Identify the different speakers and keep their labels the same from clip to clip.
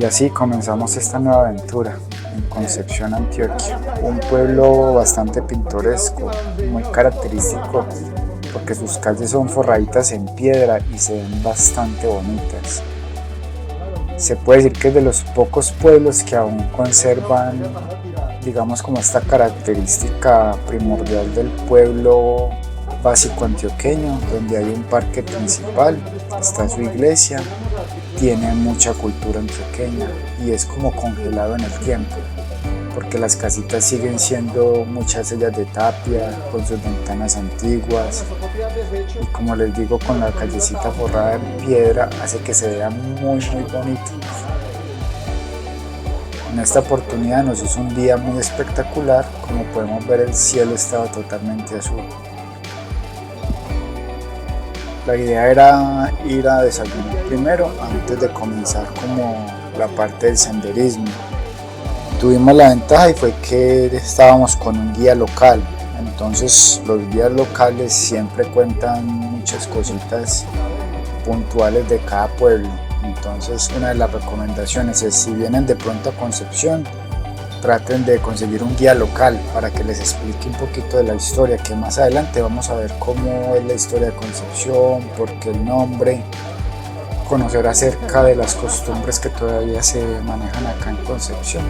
Speaker 1: Y así comenzamos esta nueva aventura en Concepción, Antioquia, un pueblo bastante pintoresco, muy característico porque sus calles son forraditas en piedra y se ven bastante bonitas. Se puede decir que es de los pocos pueblos que aún conservan, digamos, como esta característica primordial del pueblo básico antioqueño, donde hay un parque principal, está su iglesia, tiene mucha cultura antioqueña y es como congelado en el tiempo, porque las casitas siguen siendo muchas ellas de tapia, con sus ventanas antiguas, y como les digo, con la callecita forrada en piedra hace que se vea muy bonito. En esta oportunidad nos hizo un día muy espectacular, como podemos ver el cielo estaba totalmente azul. La idea era ir a desayunar primero antes de comenzar como la parte del senderismo. Tuvimos la ventaja y fue que estábamos con un guía local, entonces los guías locales siempre cuentan muchas cositas puntuales de cada pueblo. Entonces una de las recomendaciones es, si vienen de pronto a Concepción, traten de conseguir un guía local para que les explique un poquito de la historia, que más adelante vamos a ver cómo es la historia de Concepción, por qué el nombre, conocer acerca de las costumbres que todavía se manejan acá en Concepción.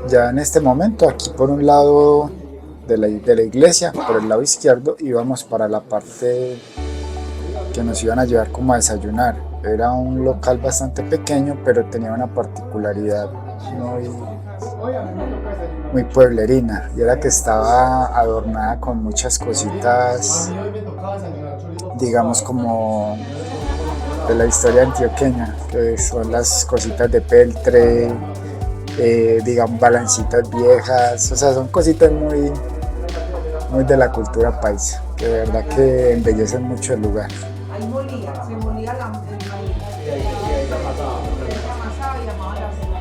Speaker 1: Ya en este momento, aquí por un lado de la iglesia, por el lado izquierdo, íbamos para la parte que nos iban a llevar como a desayunar. Era un local bastante pequeño, pero tenía una particularidad muy pueblerina, y era que estaba adornada con muchas cositas, digamos, como de la historia antioqueña, que son las cositas de peltre, digamos, balancitas viejas, o sea, son cositas muy de la cultura paisa, que de verdad que embellecen mucho el lugar.
Speaker 2: Ahí se molía el maíz, amasaba y llamaba la cena.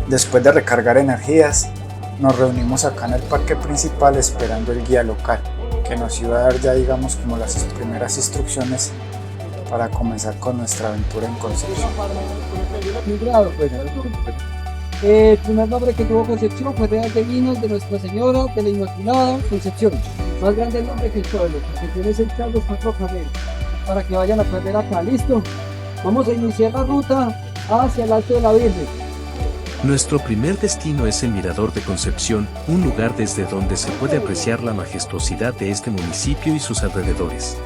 Speaker 1: Después de recargar energías, nos reunimos acá en el parque principal esperando el guía local, que nos iba a dar ya, digamos, como las primeras instrucciones para comenzar con nuestra aventura en Concepción.
Speaker 3: El primer nombre que tuvo Concepción fue Real de Vinos de Nuestra Señora de la Inmaculada Concepción. Más grande el nombre que el pueblo, porque tiene el Carlos Cuatro Carreras. Para que vayan a aprender acá, ¿listo? Vamos a iniciar la ruta hacia el Alto de la Virgen.
Speaker 4: Nuestro primer destino es el Mirador de Concepción, un lugar desde donde se puede apreciar la majestuosidad de este municipio y sus alrededores.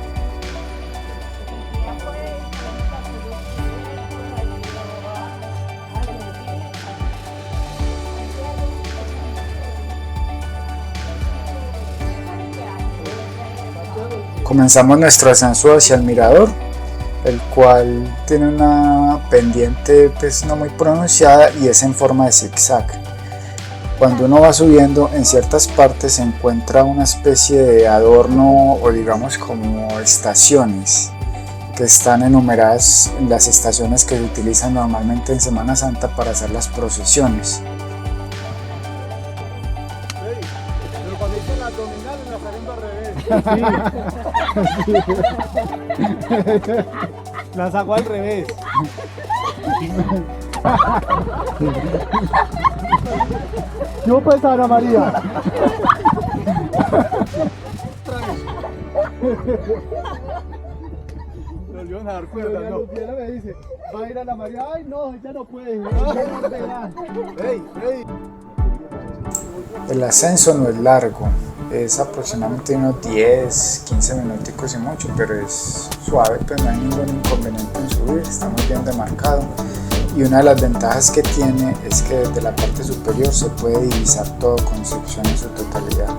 Speaker 1: Comenzamos nuestro ascenso hacia el mirador, el cual tiene una pendiente pues no muy pronunciada y es en forma de zigzag. Cuando uno va subiendo, en ciertas partes se encuentra una especie de adorno, o digamos como estaciones, que están enumeradas en las estaciones que se utilizan normalmente en Semana Santa para hacer las procesiones.
Speaker 5: Pero cuando dicen la abdominal, la saliendo al revés. La sacó al revés. Yo pues, Ana María. Nos iban a dar cuerda, ¿no? Lupiana me dice, va a ir Ana María. Ay, no, ella no puede. Hey.
Speaker 1: El ascenso no es largo, es aproximadamente unos 10, 15 minuticos y mucho, pero es suave, pues no hay ningún inconveniente en subir, está muy bien demarcado. Y una de las ventajas que tiene es que desde la parte superior se puede divisar todo Concepción en su totalidad.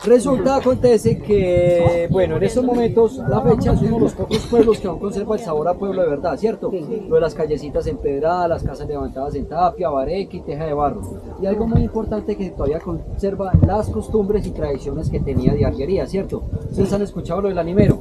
Speaker 3: Resulta, acontece que, bueno, en estos momentos, a la fecha es uno de los pocos pueblos que aún conserva el sabor a pueblo de verdad, ¿cierto? Lo de las callecitas empedradas, las casas levantadas en tapia, bareque y teja de barro. Y algo muy importante que todavía conserva las costumbres y tradiciones que tenía de arriería, ¿cierto? ¿Ustedes han escuchado lo del animero?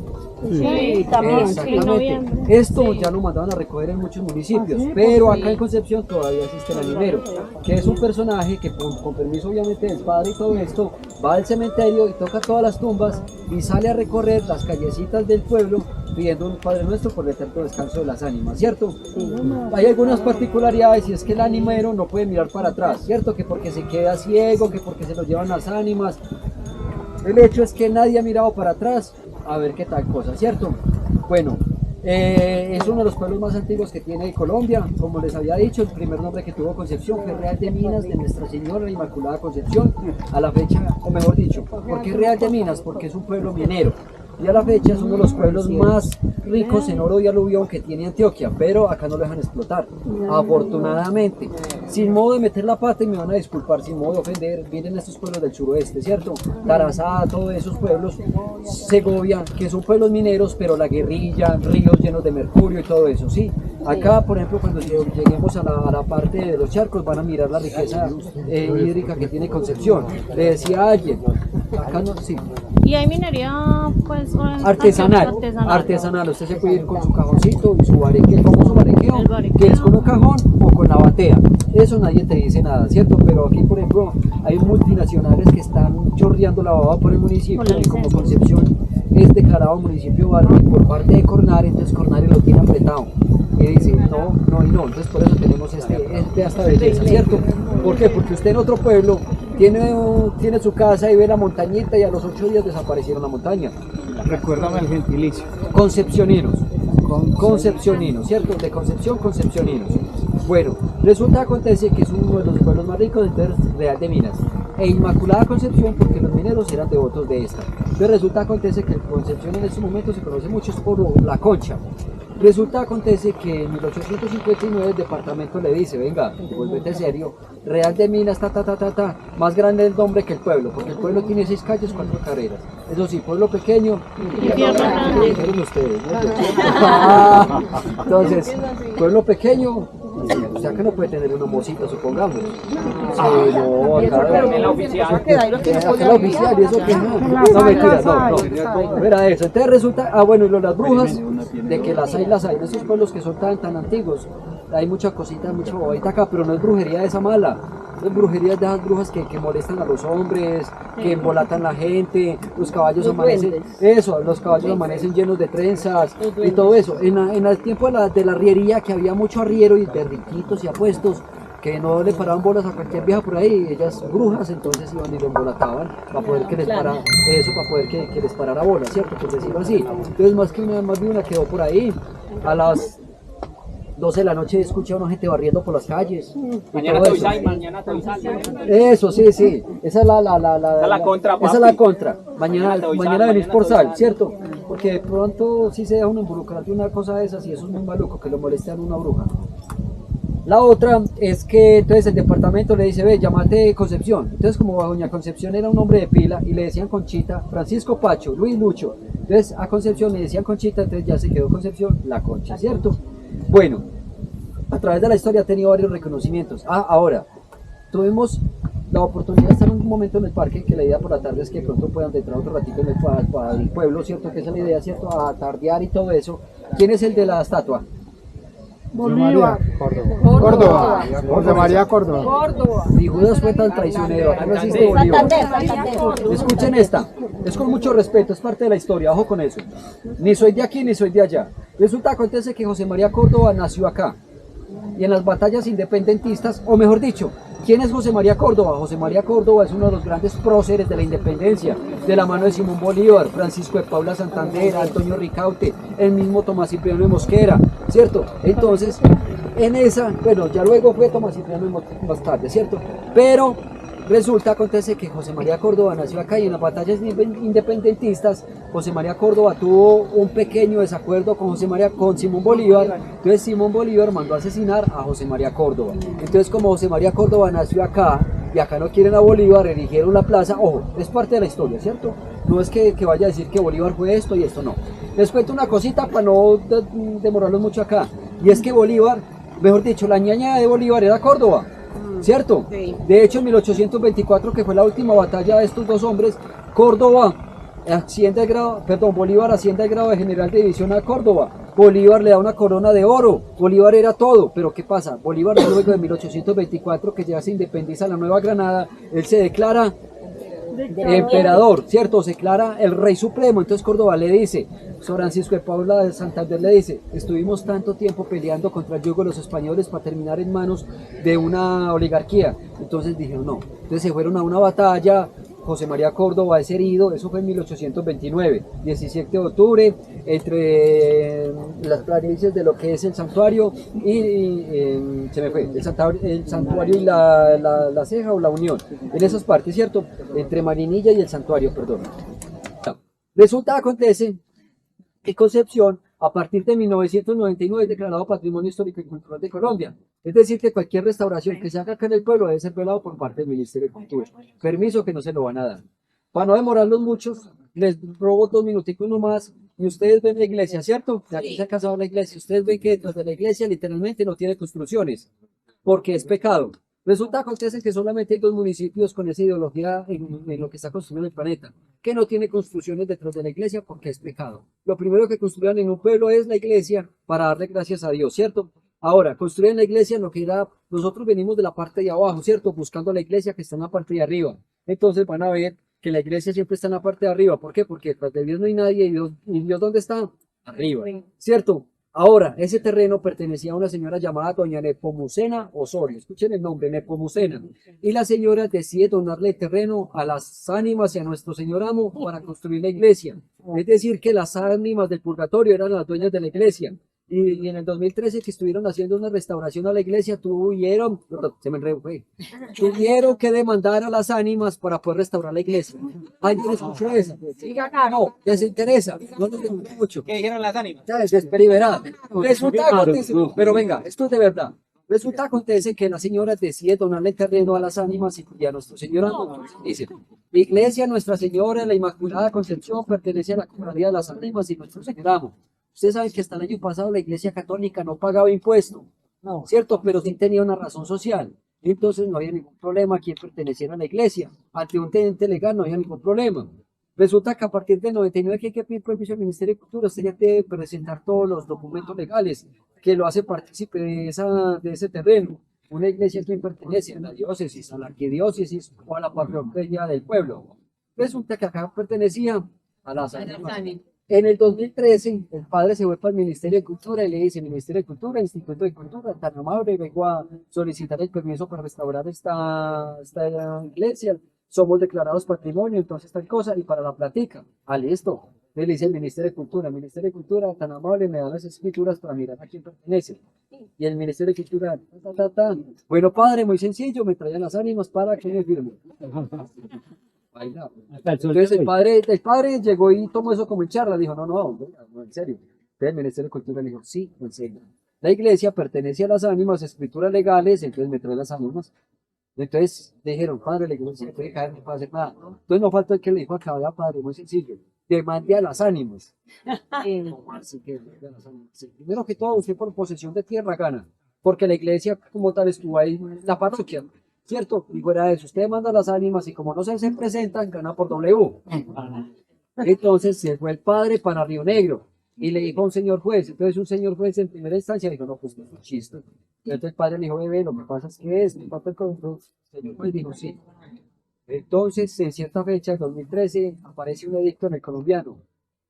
Speaker 6: Sí, también, sí,
Speaker 3: Exactamente.
Speaker 6: noviembre.
Speaker 3: Esto ya lo mandaban a recoger en muchos municipios, pero acá en Concepción todavía existe el animero, que es un personaje que con permiso obviamente del padre y todo esto, va al cementerio y toca todas las tumbas y sale a recorrer las callecitas del pueblo pidiendo un Padre Nuestro por el eterno descanso de las ánimas, ¿cierto? Hay algunas particularidades y es que el animero no puede mirar para atrás, ¿cierto? Que porque se queda ciego, que porque se lo llevan las ánimas. El hecho es que nadie ha mirado para atrás a ver qué tal cosa, ¿cierto? Bueno, es uno de los pueblos más antiguos que tiene Colombia. Como les había dicho, el primer nombre que tuvo Concepción fue Real de Minas de Nuestra Señora Inmaculada Concepción. A la fecha, o mejor dicho, ¿por qué Real de Minas? Porque es un pueblo minero. Y a la fecha es uno de los pueblos más ricos en oro y aluvión que tiene Antioquia, pero acá no lo dejan explotar, afortunadamente. Sin modo de meter la pata, y me van a disculpar, sin modo de ofender, vienen estos pueblos del suroeste, ¿cierto? Tarazá, todos esos pueblos, Segovia, que son pueblos mineros, pero la guerrilla, ríos llenos de mercurio y todo eso, ¿sí? Acá, por ejemplo, cuando lleguemos a la parte de los charcos, van a mirar la riqueza hídrica que tiene Concepción. Le decía a alguien, acá no, sí.
Speaker 6: Y hay minería, pues,
Speaker 3: Artesanal. Usted se puede ir con su cajoncito y su bareque, el famoso barequeo,
Speaker 6: El barequeo.
Speaker 3: que es con un cajón o con la batea. Eso nadie te dice nada, ¿cierto? Pero aquí, por ejemplo, hay multinacionales que están chorreando la baba por el municipio
Speaker 6: Por la
Speaker 3: y como
Speaker 6: licencia.
Speaker 3: Concepción es declarado municipio verde por parte de Cornare, entonces Cornare lo tiene apretado. Y dice, no, no y no. Entonces por eso tenemos esta belleza, ¿cierto? ¿Por qué? Porque usted en otro pueblo tiene su casa y ve la montañita y a los 8 días desaparecieron la montaña.
Speaker 5: Recuérdame el gentilicio.
Speaker 3: Concepcioninos, concepcioninos, ¿cierto? De Concepción, concepcioninos. Bueno, resulta acontece que es uno de los pueblos más ricos del Real de Minas e Inmaculada Concepción porque los mineros eran devotos de esta. Entonces resulta acontece que Concepción en este momento se conoce mucho es por la concha. Resulta acontece que en 1859 el departamento le dice, venga, vuélvete serio, Real de Minas, más grande el nombre que el pueblo, porque el pueblo tiene 6 calles, 4 carreras. Eso sí, pueblo pequeño,
Speaker 6: tierra grande.
Speaker 3: dijeron ustedes, ¿no? Entonces, pueblo pequeño, o sea que no puede tener una mosita, supongamos. Sí, no, acá la oficial, y eso que no, mentira, no era eso. Entonces resulta, bueno, y las brujas, de que las hay, de esos pueblos que son tan antiguos, hay mucha cosita, mucha bobadita acá, pero no es brujería de esa mala. Es brujería de esas brujas que molestan a los hombres, que embolatan a la gente, los caballos amanecen, los caballos amanecen llenos de trenzas y todo eso. En el tiempo de la arriería, que había mucho arriero y de riquitos y apuestos, que no le paraban bolas a cualquier vieja por ahí, ellas brujas, entonces iban y lo embolataban para poder que les parara eso, para poder que les parara bolas, ¿cierto? Por decirlo así. Entonces más de una quedó por ahí a las 12 de la noche escuché a una gente barriendo por las calles. Mañana te avisar. Eso, sí. Esa es la contra, papi. Esa es la contra. Mañana venís por sal, ¿cierto? Porque de pronto sí se deja uno involucrar de una cosa de esas y eso es muy maluco, que lo molestan a una bruja. La otra es que entonces el departamento le dice, ve, llámate Concepción. Entonces como doña Concepción era un hombre de pila y le decían Conchita, Francisco Pacho, Luis Lucho. Entonces a Concepción le decían Conchita, entonces ya se quedó Concepción, la Concha, ¿cierto? Bueno, a través de la historia ha tenido varios reconocimientos. Ahora, tuvimos la oportunidad de estar un momento en el parque, que la idea por la tarde es que de pronto puedan entrar otro ratito en el pueblo, ¿cierto? Que esa es la idea, ¿cierto? A tardear y todo eso. ¿Quién es el de la estatua?
Speaker 5: Bolívar. Córdoba. José María Córdoba.
Speaker 3: Ni Judas fue tan traicionero, acá no existe Bolívar. Escuchen esta, es con mucho respeto, es parte de la historia, ojo con eso. Ni soy de aquí ni soy de allá. Resulta acontece que José María Córdoba nació acá. Y en las batallas independentistas, o mejor dicho, ¿quién es José María Córdoba? José María Córdoba es uno de los grandes próceres de la independencia, de la mano de Simón Bolívar, Francisco de Paula Santander, Antonio Ricaurte, el mismo Tomás Cipriano de Mosquera, ¿cierto? Entonces, en esa, bueno, ya luego fue Tomás Cipriano más tarde, ¿cierto? Pero resulta, acontece que José María Córdoba nació acá y en las batallas independentistas, José María Córdoba tuvo un pequeño desacuerdo con Simón Bolívar, entonces Simón Bolívar mandó a asesinar a José María Córdoba. Entonces como José María Córdoba nació acá y acá no quieren a Bolívar, erigieron la plaza. Ojo, es parte de la historia, ¿cierto? No es que vaya a decir que Bolívar fue esto y esto, no. Les cuento una cosita para no demorarlos mucho acá, y es que Bolívar, mejor dicho, la ñaña de Bolívar era Córdoba, ¿cierto?
Speaker 2: Sí.
Speaker 3: De hecho, en 1824, que fue la última batalla de estos dos hombres, Bolívar asciende al grado de general de división a Córdoba. Bolívar le da una corona de oro. Bolívar era todo. Pero ¿qué pasa? Bolívar, luego de 1824, que ya se independiza la Nueva Granada, él se declara emperador, ¿cierto? Se declara el rey supremo. Entonces Córdoba le dice, San Francisco de Paula de Santander le dice, estuvimos tanto tiempo peleando contra el yugo de los españoles para terminar en manos de una oligarquía. Entonces dijeron no. Entonces se fueron a una batalla. José María Córdoba es herido, eso fue en 1829, 17 de octubre, entre las planicies de lo que es el santuario se me fue, el santuario y la ceja o la unión, en esas partes, ¿cierto? Entre Marinilla y el santuario, perdón. Resulta, acontece que Concepción, a partir de 1999, es declarado Patrimonio Histórico y Cultural de Colombia. Es decir, que cualquier restauración que se haga acá en el pueblo debe ser velado por parte del Ministerio de Cultura. Permiso que no se lo van a dar. Para no demorarlos muchos, les robo 2 minuticos nomás, y ustedes ven la iglesia, ¿cierto? Aquí se ha casado la iglesia. Ustedes ven que detrás de la iglesia literalmente no tiene construcciones, porque es pecado. Resulta, acontece que solamente hay 2 municipios con esa ideología en lo que está construyendo el planeta, que no tiene construcciones detrás de la iglesia porque es pecado. Lo primero que construyan en un pueblo es la iglesia para darle gracias a Dios, ¿cierto? Ahora, construyen la iglesia en lo que era, nosotros venimos de la parte de abajo, ¿cierto? Buscando la iglesia que está en la parte de arriba. Entonces van a ver que la iglesia siempre está en la parte de arriba. ¿Por qué? Porque detrás de Dios no hay nadie y Dios ¿dónde está? Arriba, ¿cierto? Ahora, ese terreno pertenecía a una señora llamada doña Nepomucena Osorio. Escuchen el nombre, Nepomucena. Y la señora decide donarle el terreno a las ánimas y a nuestro Señor Amo para construir la iglesia. Es decir, que las ánimas del purgatorio eran las dueñas de la iglesia. Y en el 2013 que estuvieron haciendo una restauración a la iglesia, tuvieron que demandar a las ánimas para poder restaurar la iglesia. ¿Alguien escuchó eso? No, les interesa, no les gusta mucho.
Speaker 5: ¿Qué dijeron las ánimas?
Speaker 3: Ya es desperiverado. Resulta acontece, pero venga, esto es de verdad. Resulta acontece que la señora decide donarle el terreno a las ánimas y a nuestro Señor Amo. Dice, Iglesia Nuestra Señora, la Inmaculada Concepción, pertenece a la comunidad de las ánimas y nuestro Señor Amo. Ustedes saben que hasta el año pasado la Iglesia Católica no pagaba impuesto, ¿cierto? Pero sí tenía una razón social. Entonces no había ningún problema quien perteneciera a la Iglesia. Ante un ente legal no había ningún problema. Resulta que a partir del 99 que hay que pedir permiso al Ministerio de Cultura, usted ya debe presentar todos los documentos legales que lo hace partícipe de ese terreno. Una iglesia que pertenece a la diócesis, a la arquidiócesis o a la parroquia del pueblo. Resulta que acá pertenecía a las ánimas. En el 2013, el padre se fue para el Ministerio de Cultura y le dice, Ministerio de Cultura, Instituto de Cultura, tan amable, vengo a solicitar el permiso para restaurar esta iglesia. Somos declarados patrimonio, entonces tal cosa, y para la platica. Ah, listo. Le dice el Ministerio de Cultura, tan amable, me dan las escrituras para mirar a quién pertenece. Y el Ministerio de Cultura, bueno, padre, muy sencillo, me traían las ánimas para que me firme. Entonces el padre llegó y tomó eso como en charla, dijo, no, en serio. Entonces el Ministerio de Cultura le dijo, sí, en serio. La iglesia pertenece a las ánimas, escrituras legales, entonces me trae las ánimas. Entonces dijeron, padre, le dijo, se puede caer, no puede hacer nada. Entonces no faltó el que le dijo acá, vaya padre, muy sencillo, demande a las ánimas. Así que, primero que todo, usted por posesión de tierra gana, porque la iglesia como tal estuvo ahí, la parroquia, ¿cierto? Y fuera de eso, usted demanda a las ánimas y como no se presentan, gana por W. Entonces se fue el padre para Río Negro y le dijo a un señor juez. Entonces un señor juez en primera instancia dijo, no, pues no es un chiste. Entonces el padre le dijo, bebé, lo que pasa es que es, mi papel con el señor juez dijo, sí. Entonces, en cierta fecha, en 2013, aparece un edicto en el colombiano.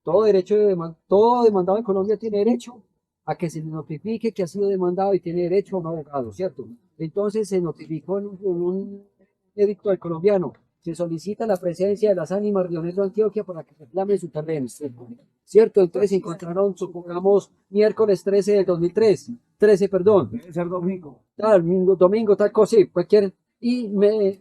Speaker 3: Todo demandado en Colombia tiene derecho a que se le notifique que ha sido demandado y tiene derecho a un abogado, ¿cierto? Entonces se notificó en un edicto del colombiano. Se solicita la presencia de las ánimas Río Negro Antioquia para que reclamen su terreno, ¿cierto? Entonces se encontraron, supongamos, miércoles 13 del 2003, 13, perdón.
Speaker 5: Debe ser domingo.
Speaker 3: Domingo, tal cosa, sí, cualquier. Y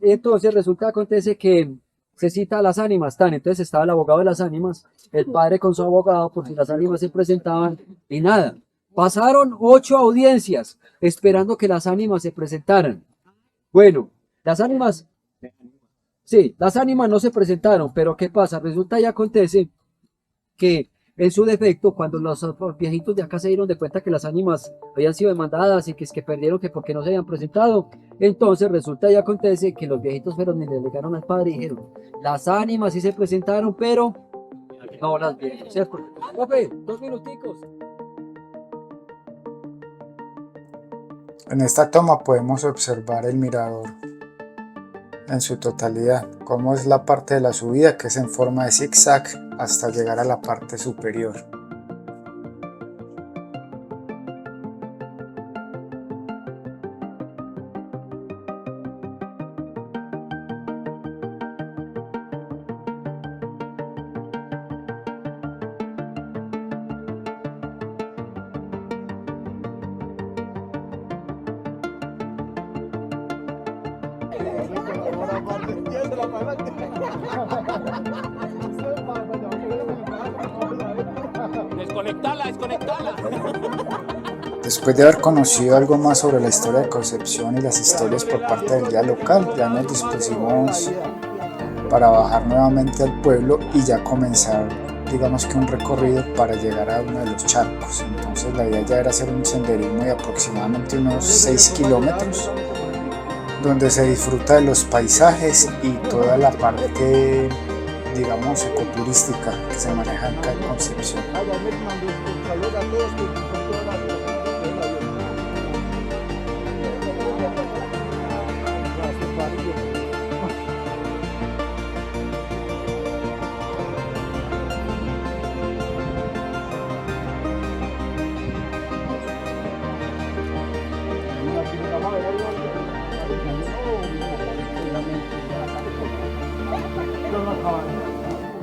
Speaker 3: entonces acontece que se cita a las ánimas, entonces estaba el abogado de las ánimas, el padre con su abogado, por si las ánimas se presentaban, y nada. Pasaron 8 audiencias esperando que las ánimas se presentaran. Bueno, las ánimas Sí, las ánimas no se presentaron, pero ¿qué pasa? Resulta y acontece que en su defecto, cuando los viejitos de acá se dieron de cuenta que las ánimas habían sido demandadas y que es que perdieron, que porque no se habían presentado, entonces resulta y acontece que los viejitos fueron y le alegaron al padre y dijeron, las ánimas sí se presentaron, pero no las vieron, ¿cierto? Profe, 2 minuticos.
Speaker 1: En esta toma podemos observar el mirador en su totalidad, cómo es la parte de la subida que es en forma de zigzag hasta llegar a la parte superior.
Speaker 7: Desconectala, desconectala.
Speaker 1: Después de haber conocido algo más sobre la historia de Concepción y las historias por parte del guía local, ya nos dispusimos para bajar nuevamente al pueblo y ya comenzar, digamos que un recorrido para llegar a uno de los charcos. Entonces la idea ya era hacer un senderismo de aproximadamente unos 6 kilómetros, donde se disfruta de los paisajes y toda la parte, digamos, ecoturística que se maneja acá en Concepción.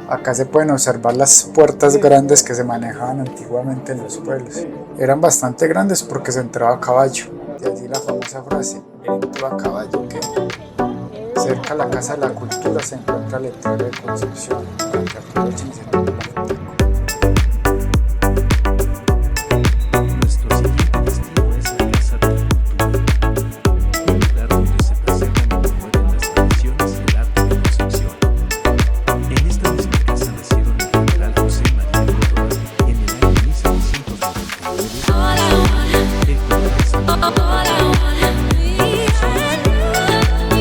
Speaker 1: Acá se pueden observar las puertas grandes que se manejaban antiguamente en los pueblos. Eran bastante grandes porque se entraba a caballo. De allí la famosa frase, entro a caballo, que cerca a la Casa de la Cultura se encuentra el letrero de Concepción. Para que aprovechen y se tomen la foto.
Speaker 4: Nuestro siguiente destino es la Casa de la Cultura, un lugar donde se preservan y promueven las tradiciones y el arte de Concepción. En esta misma casa nacieron el general José María Córdoba en el año 1699, el coronel Santiago Córdoba, el actual museo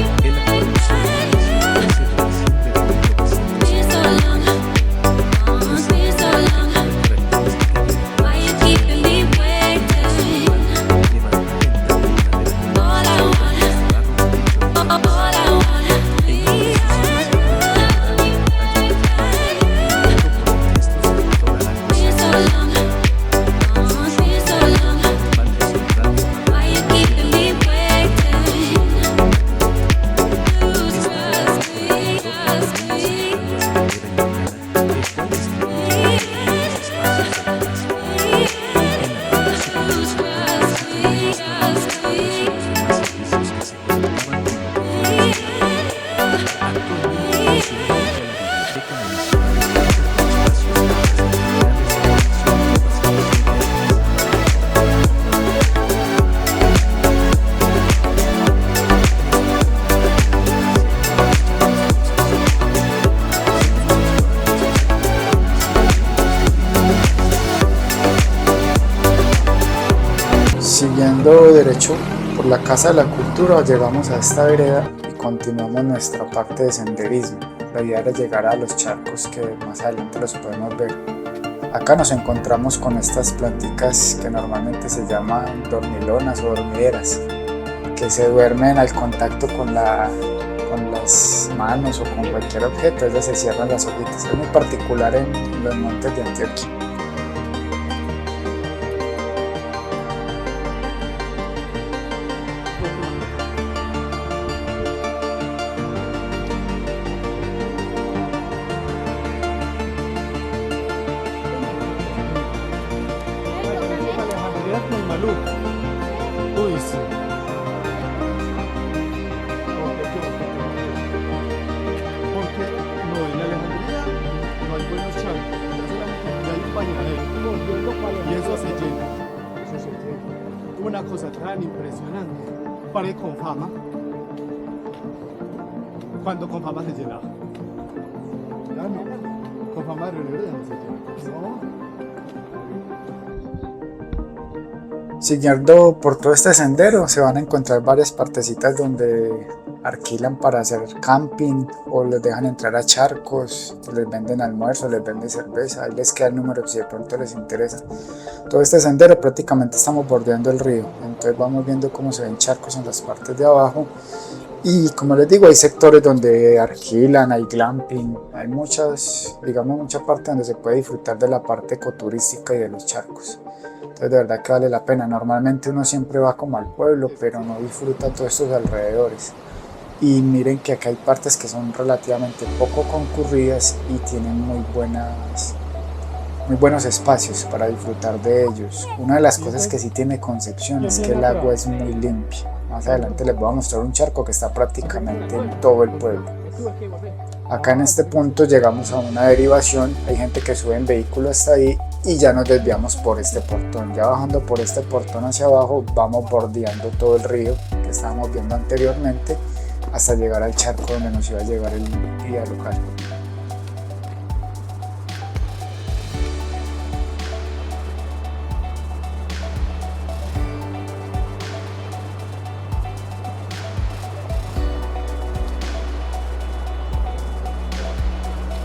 Speaker 4: de la 15 de diciembre de 1950.
Speaker 1: Siguiendo derecho por la Casa de la Cultura llegamos a esta vereda y continuamos nuestra parte de senderismo. La idea era llegar a los charcos que más adelante los podemos ver. Acá nos encontramos con estas planticas que normalmente se llaman dormilonas o dormideras, que se duermen al contacto con las manos o con cualquier objeto, ellas se cierran las hojitas. Es muy particular en los montes de Antioquia.
Speaker 5: Uy, sí. Porque no, en la Alejandría no hay buenos charcos, ya hay un bañadero y eso se llena. Una cosa tan impresionante, parece con fama. Cuando con fama se llenaba. Ya no. Con fama de Río Negro ya no se llena. No.
Speaker 1: Siguiendo por todo este sendero se van a encontrar varias partecitas donde alquilan para hacer camping o les dejan entrar a charcos, o les venden almuerzo, les venden cerveza, ahí les queda el número si de pronto les interesa. Todo este sendero prácticamente estamos bordeando el río, entonces vamos viendo cómo se ven charcos en las partes de abajo y como les digo hay sectores donde alquilan, hay glamping, hay mucha parte donde se puede disfrutar de la parte ecoturística y de los charcos. Entonces de verdad que vale la pena. Normalmente uno siempre va como al pueblo, pero no disfruta todos estos alrededores. Y miren que acá hay partes que son relativamente poco concurridas y tienen muy buenos espacios para disfrutar de ellos. Una de las cosas que sí tiene Concepción es que el agua es muy limpia. Más adelante les voy a mostrar un charco que está prácticamente en todo el pueblo. Acá en este punto llegamos a una derivación, hay gente que sube en vehículo hasta ahí y ya nos desviamos por este portón. Ya bajando por este portón hacia abajo vamos bordeando todo el río que estábamos viendo anteriormente hasta llegar al charco donde nos iba a llevar el guía local.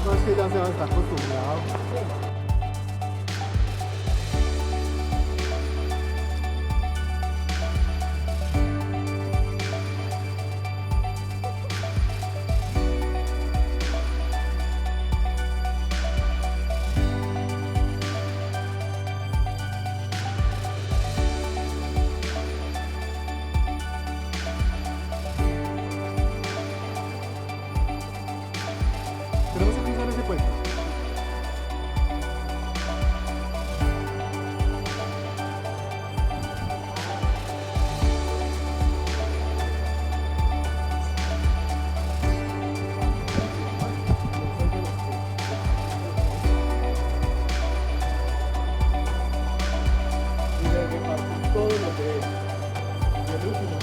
Speaker 5: No, es que ya se va a estar acostumbrado. Tenemos que cruzar ese puente. Y de repartir todo lo que es. Y el último.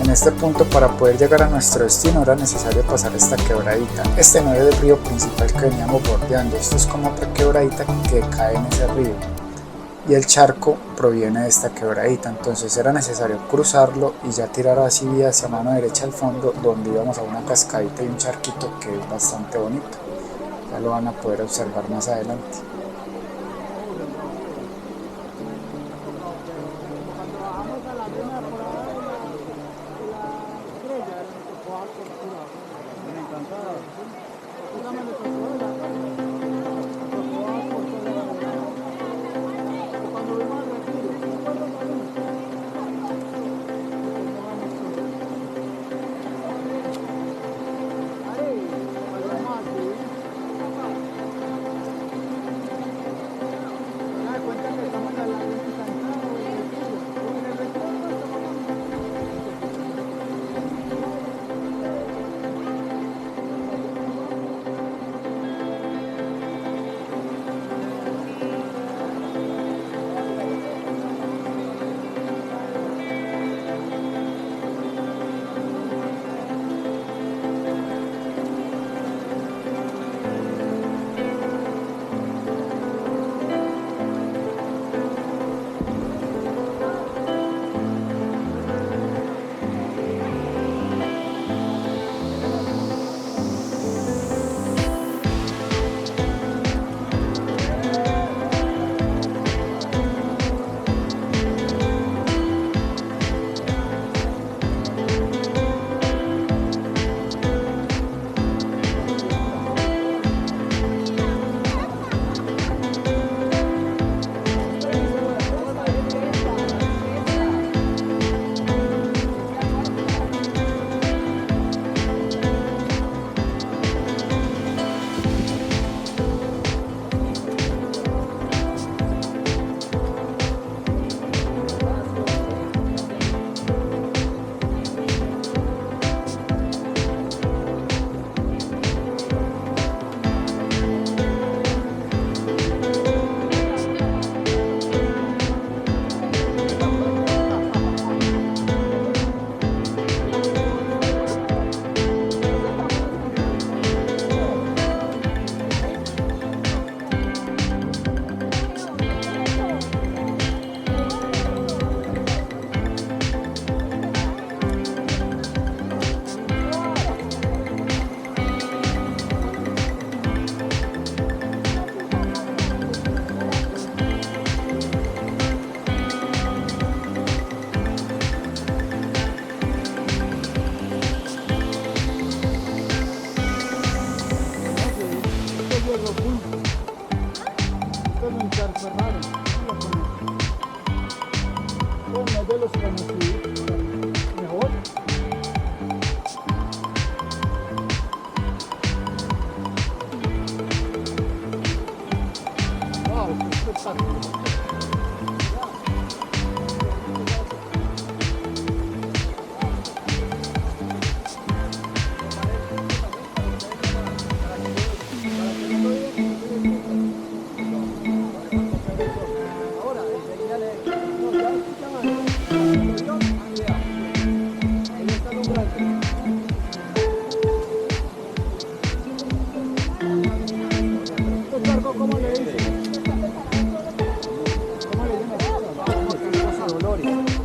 Speaker 1: En este punto, para poder llegar a nuestro destino era necesario pasar esta quebradita. Este no era el río principal que veníamos bordeando, esto es como otra quebradita que cae en ese río y el charco proviene de esta quebradita, entonces era necesario cruzarlo y ya tirar así hacia mano derecha al fondo, donde íbamos a una cascadita y un charquito que es bastante bonito. Ya lo van a poder observar más adelante.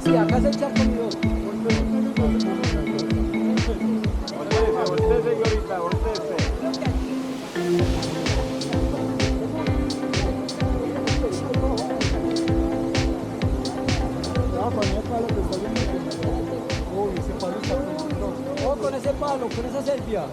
Speaker 3: Sí, acá es el charco mío. Oh, con ese palo, con esa sepia.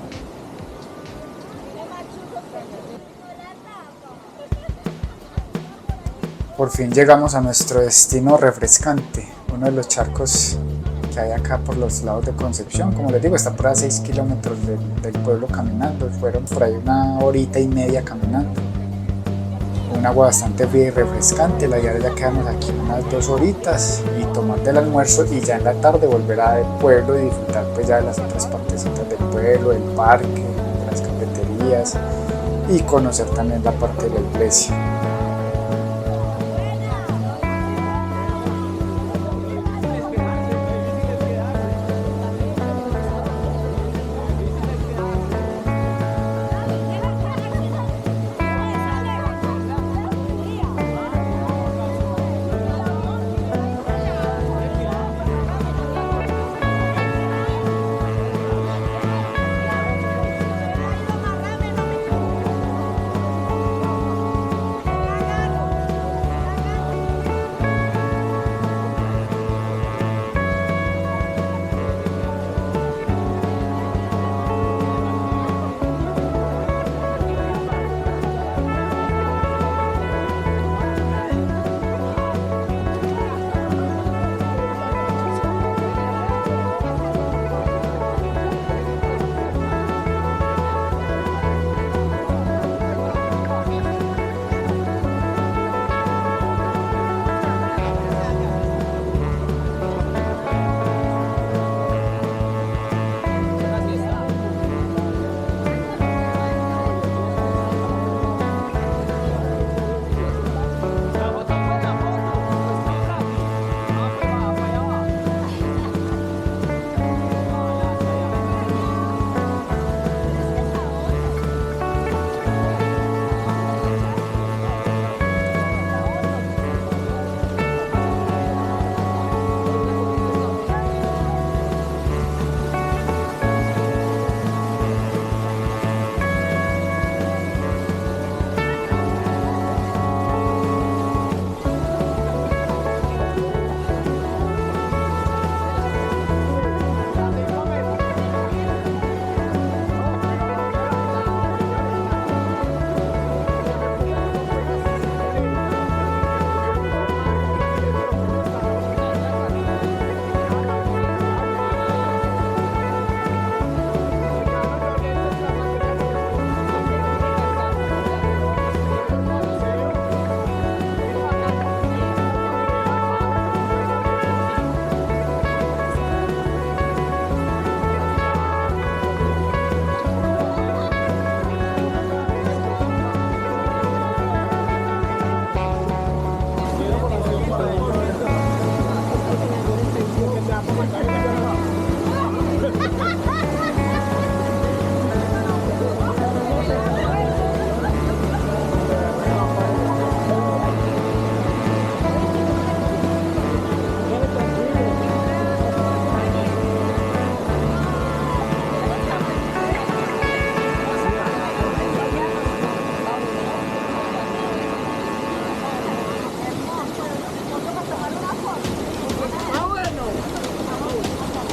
Speaker 1: Por fin llegamos a nuestro destino refrescante, uno de los charcos que hay acá por los lados de Concepción. Como les digo, está por a 6 kilómetros del pueblo caminando, fueron por ahí 1 hora y media caminando. Un agua bastante fría y refrescante. La idea es ya quedarnos aquí unas 2 horitas y tomar del almuerzo y ya en la tarde volver al pueblo y disfrutar pues ya de las otras partecitas del pueblo, del parque, de las cafeterías y conocer también la parte de la iglesia.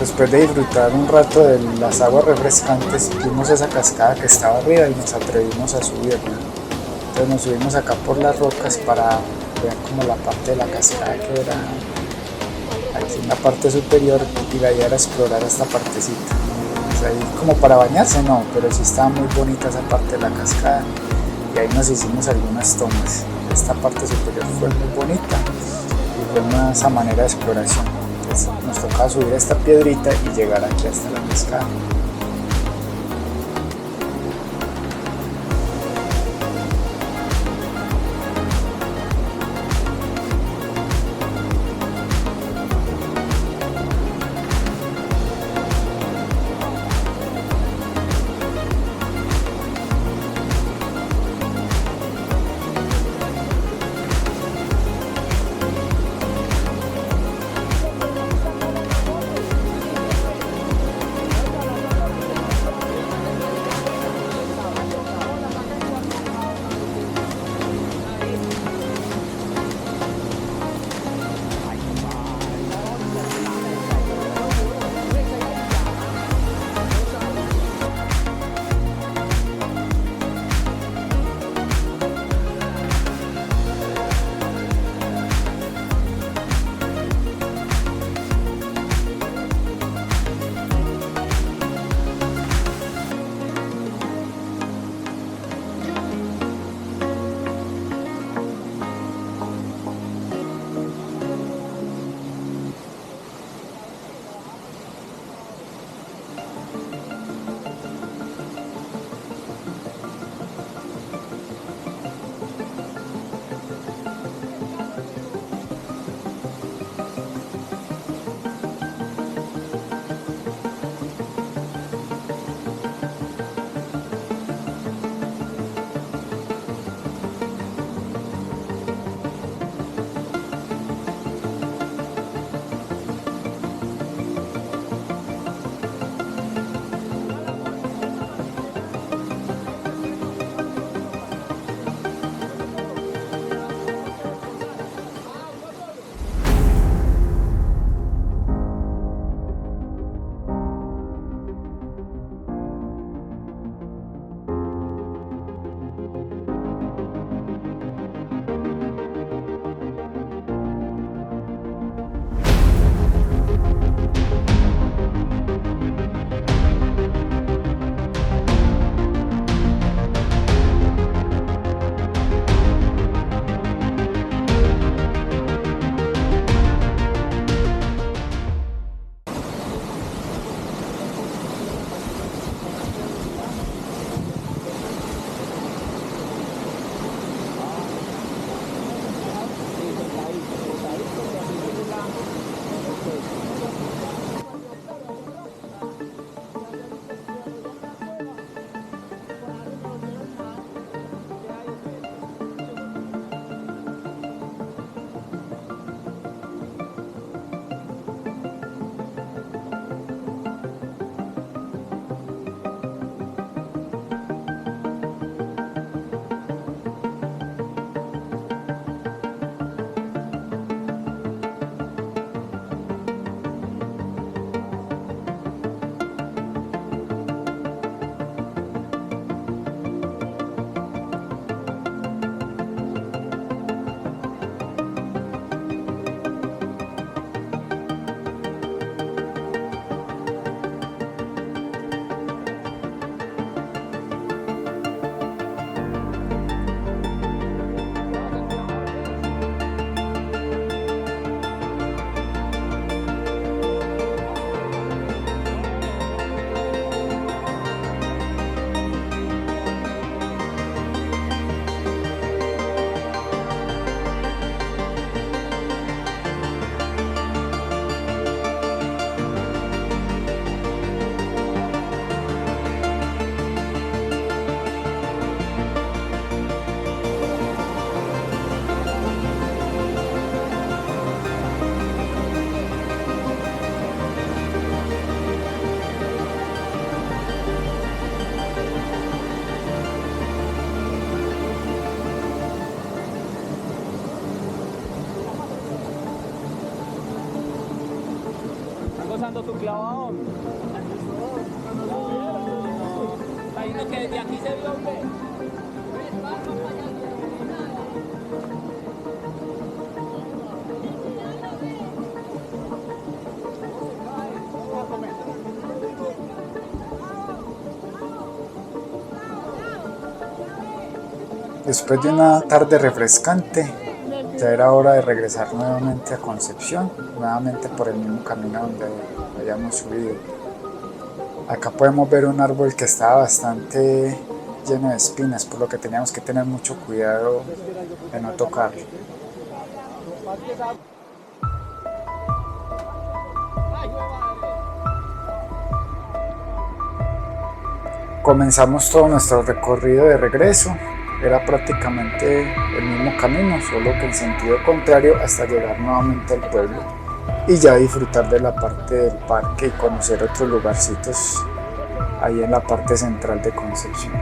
Speaker 1: Después de disfrutar un rato de las aguas refrescantes, vimos esa cascada que estaba arriba y nos atrevimos a subirla. Entonces nos subimos acá por las rocas para ver como la parte de la cascada que era aquí en la parte superior, y la idea era explorar esta partecita. Pues ahí como para bañarse no, pero sí estaba muy bonita esa parte de la cascada y ahí nos hicimos algunas tomas. esta parte superior fue muy bonita y fue una esa manera de exploración. Entonces, nos tocaba subir a esta piedrita y llegar aquí hasta la cascada.
Speaker 7: gozando tu clavadón. Ahí no, que desde aquí se vio, hombre.
Speaker 1: Después de una tarde refrescante, ya era hora de regresar nuevamente a Concepción, nuevamente por el mismo camino donde habíamos subido. Acá podemos ver un árbol que estaba bastante lleno de espinas, por lo que teníamos que tener mucho cuidado de no tocarlo. Comenzamos todo nuestro recorrido de regreso. Era prácticamente el mismo camino, solo que en sentido contrario hasta llegar nuevamente al pueblo y ya disfrutar de la parte del parque y conocer otros lugarcitos ahí en la parte central de Concepción.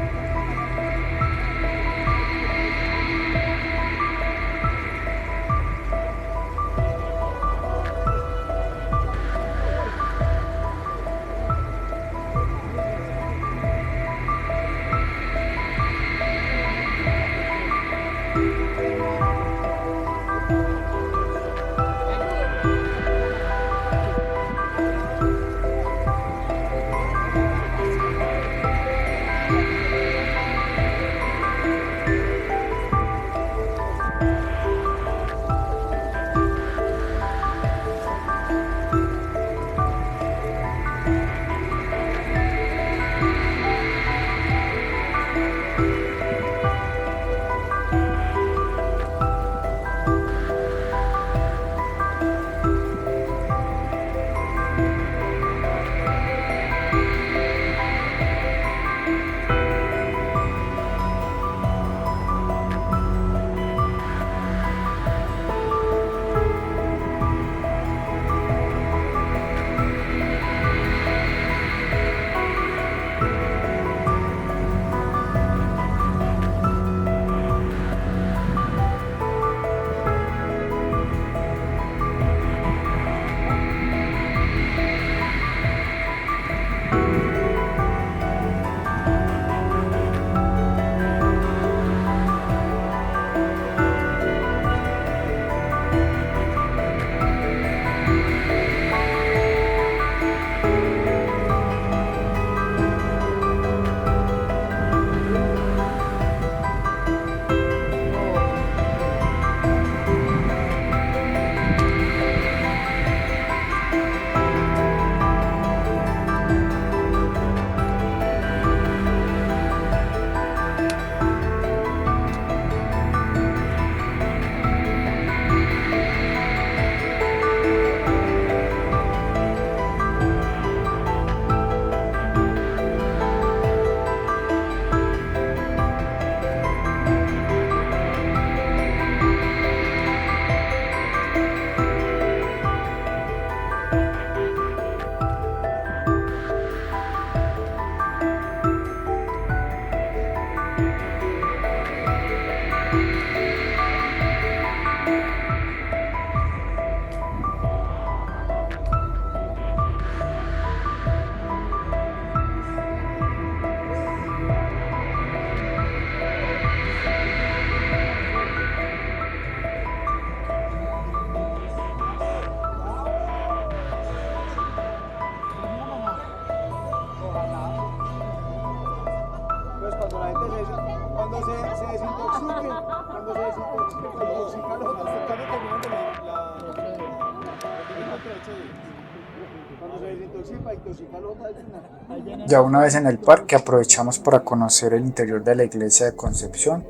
Speaker 1: Ya una vez en el parque aprovechamos para conocer el interior de la iglesia de Concepción,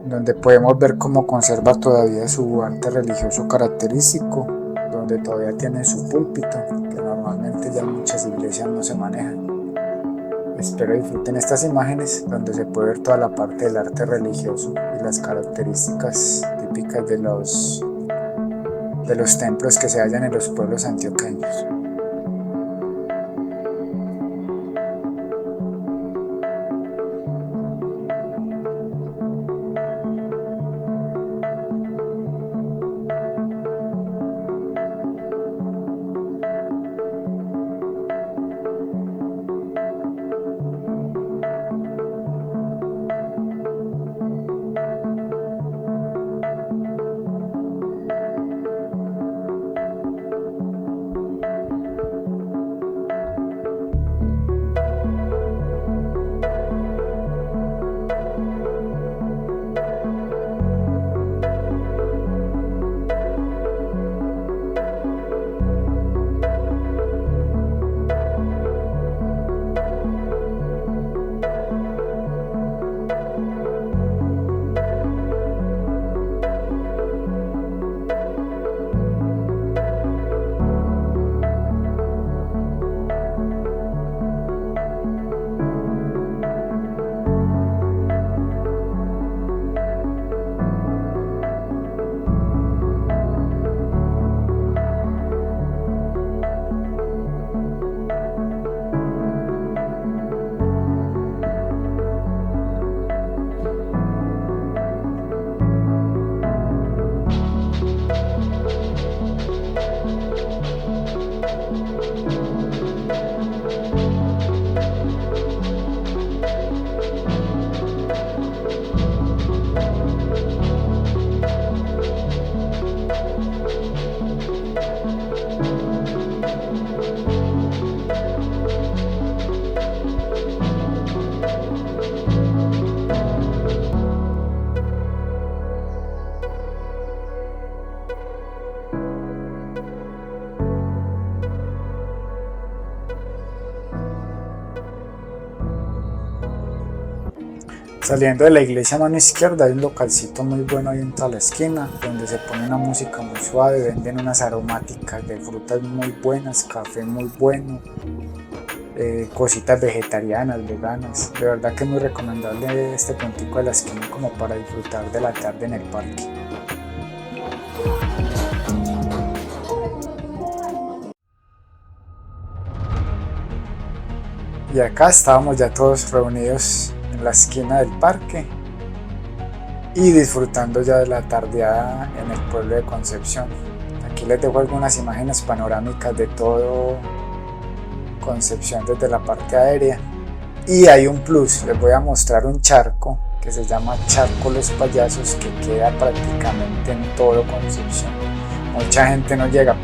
Speaker 1: donde podemos ver cómo conserva todavía su arte religioso característico, donde todavía tiene su púlpito, que normalmente ya en muchas iglesias no se manejan. Espero disfruten estas imágenes donde se puede ver toda la parte del arte religioso y las características típicas de los templos que se hallan en los pueblos antioqueños. Saliendo de la iglesia a mano izquierda hay un localcito muy bueno ahí en toda la esquina, donde se pone una música muy suave, venden unas aromáticas de frutas muy buenas, café muy bueno, cositas vegetarianas, veganas. De verdad que es muy recomendable este puntico de la esquina como para disfrutar de la tarde en el parque. Y acá estábamos ya todos reunidos en la esquina del parque y disfrutando ya de la tardeada en el pueblo de Concepción. Aquí les dejo algunas imágenes panorámicas de todo Concepción desde la parte aérea. Y hay un plus, les voy a mostrar un charco que se llama Charco Los Payasos, que queda prácticamente en todo Concepción. Mucha gente no llega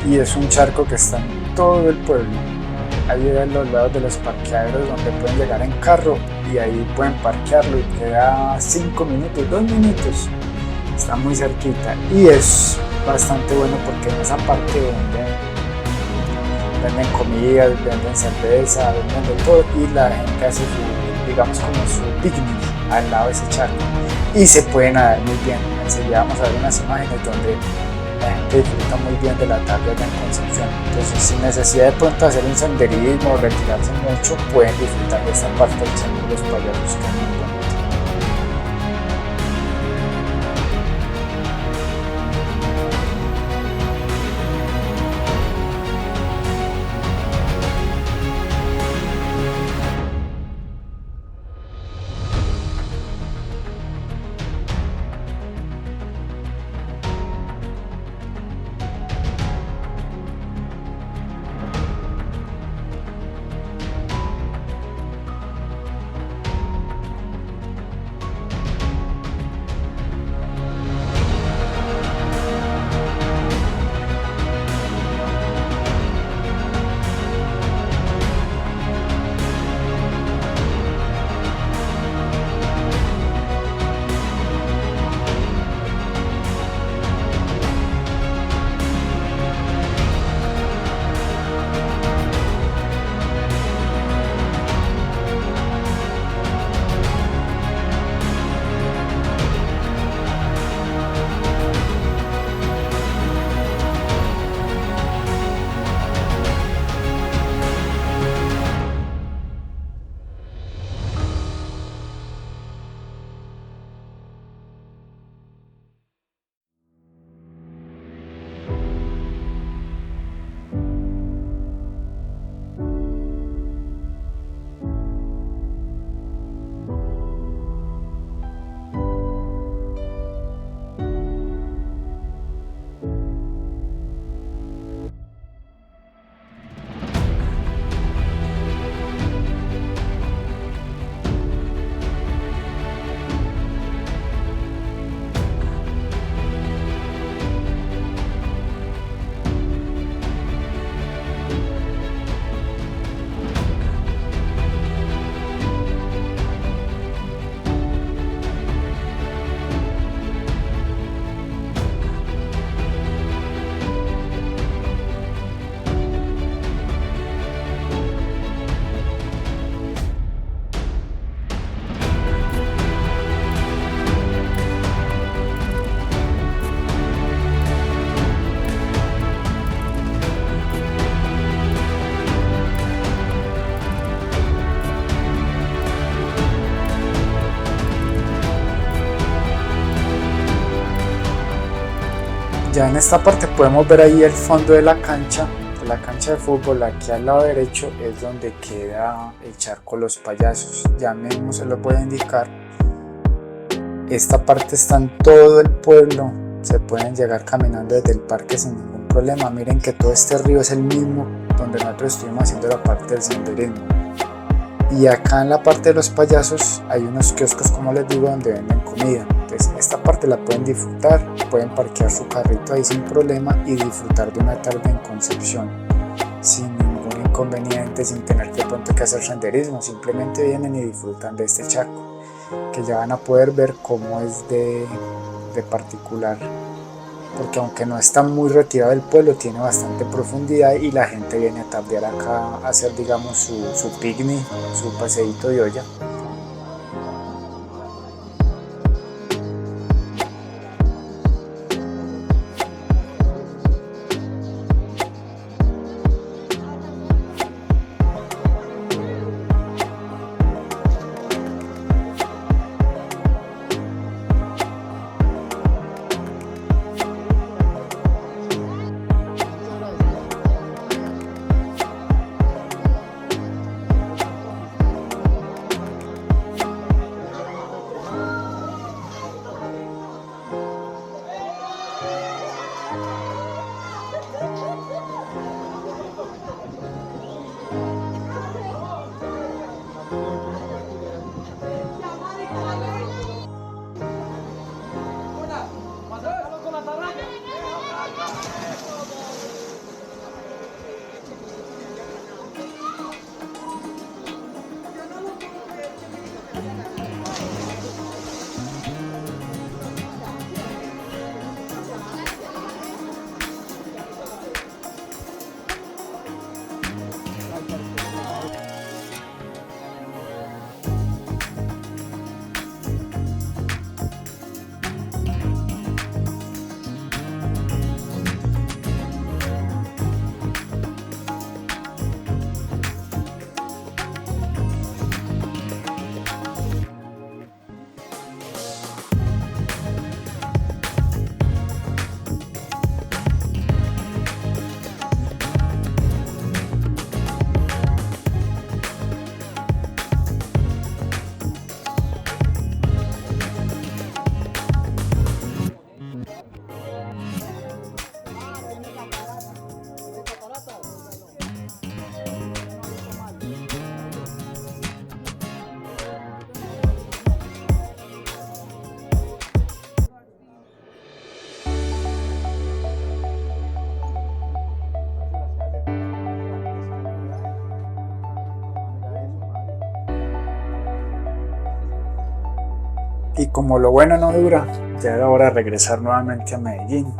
Speaker 1: y es un charco que está en todo el pueblo. Ahí a los lados de los parqueaderos donde pueden llegar en carro y ahí pueden parquearlo y queda 5 minutos, 2 minutos, está muy cerquita y es bastante bueno porque en esa parte venden comida, venden cerveza, venden de todo y la gente hace su, digamos como su picnic al lado de ese charco y se puede nadar muy bien. Enseguida vamos a ver unas imágenes donde la gente disfruta muy bien de la tarde allá en Concepción. Entonces, sin necesidad de pronto hacer un senderismo o retirarse mucho, pueden disfrutar de esta parte del Charco de los Payasos, que es muy bonito. Ya en esta parte podemos ver ahí el fondo de la cancha de fútbol. Aquí al lado derecho es donde queda el Charco Los Payasos, ya mismo se lo voy a indicar. Esta parte está en todo el pueblo, se pueden llegar caminando desde el parque sin ningún problema. Miren que todo este río es el mismo donde nosotros estuvimos haciendo la parte del senderismo. Y acá en la parte de los payasos hay unos kioscos, como les digo, donde venden comida. Entonces esta parte la pueden disfrutar, pueden parquear su carrito ahí sin problema y disfrutar de una tarde en Concepción sin ningún inconveniente, sin tener de pronto que hacer senderismo. Simplemente vienen y disfrutan de este charco, que ya van a poder ver cómo es de particular, porque aunque no está muy retirado del pueblo, tiene bastante profundidad y la gente viene a tardear acá a hacer, digamos, su picnic, su paseíto de olla. Y como lo bueno no dura, ya era hora de regresar nuevamente a Medellín.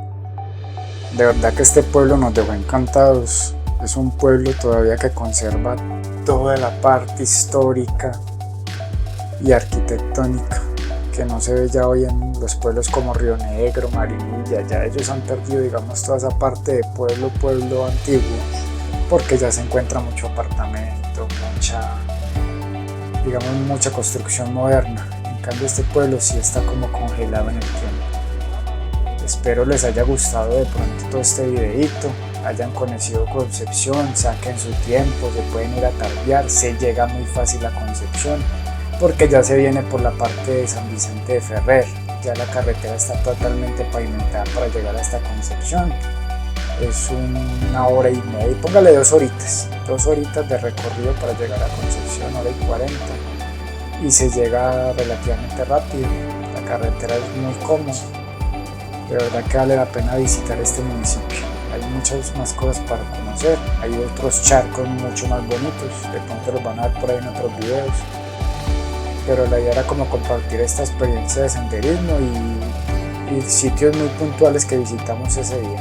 Speaker 1: De verdad que este pueblo nos dejó encantados. Es un pueblo todavía que conserva toda la parte histórica y arquitectónica que no se ve ya hoy en los pueblos como Río Negro, Marinilla. Ya ellos han perdido, digamos, toda esa parte de pueblo antiguo, porque ya se encuentra mucho apartamento, mucha construcción moderna. En cambio este pueblo sí está como congelado en el tiempo. Espero les haya gustado de pronto todo este videito, hayan conocido Concepción, saquen su tiempo, se pueden ir a tardear, se llega muy fácil a Concepción, porque ya se viene por la parte de San Vicente de Ferrer, ya la carretera está totalmente pavimentada para llegar hasta Concepción. Es 1 hora y media, póngale 2 horitas de recorrido para llegar a Concepción, 1:40, y se llega relativamente rápido. La carretera es muy cómoda, de verdad que vale la pena visitar este municipio. Hay muchas más cosas para conocer, hay otros charcos mucho más bonitos, de pronto los van a ver por ahí en otros videos, pero la idea era como compartir esta experiencia de senderismo y sitios muy puntuales que visitamos ese día.